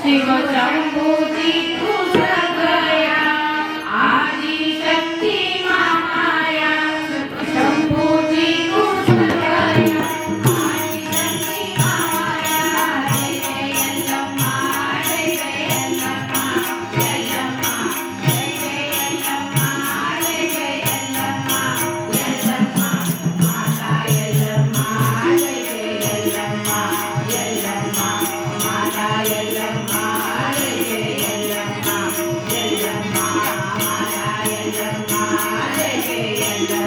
शिव शंभूजी तू सगळ्या आदि शक्ती माया शंभूजी तू सगळ्या आदि शक्ती माया जय जय यल्लम्मा जय जय यल्लम्मा यल्लम्मा जय जय यल्लम्मा जय जय यल्लम्मा यल्लम्मा माता यल्लम्मा जय जय यल्लम्मा यल्लम्मा माता यल्लम्मा जय जय यल्लम्मा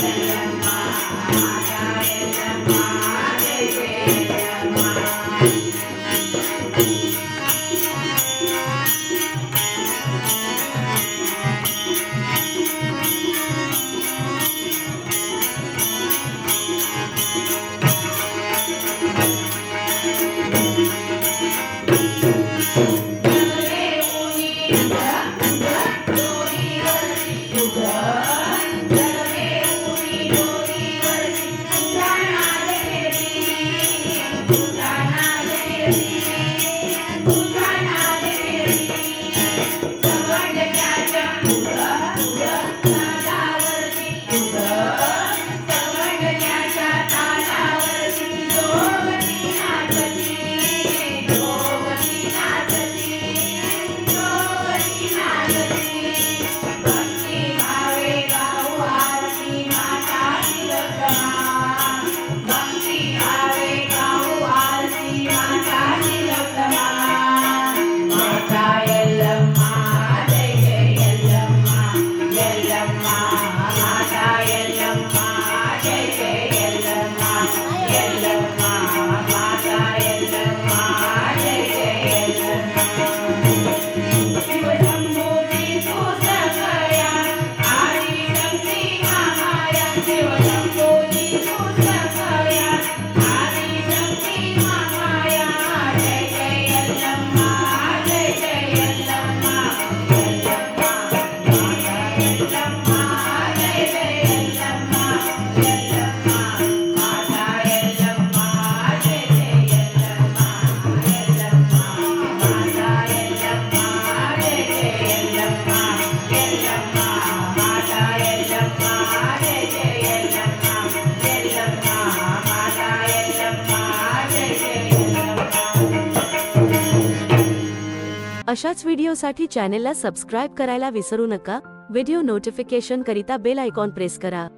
यल्लम्मा माता यल्लम्मा जय जय यल्लम्मा अशाच व्हिडिओसाठी चॅनेलला सबस्क्राईब करायला विसरू नका. व्हिडिओ नोटिफिकेशन करिता बेल आयकॉन प्रेस करा.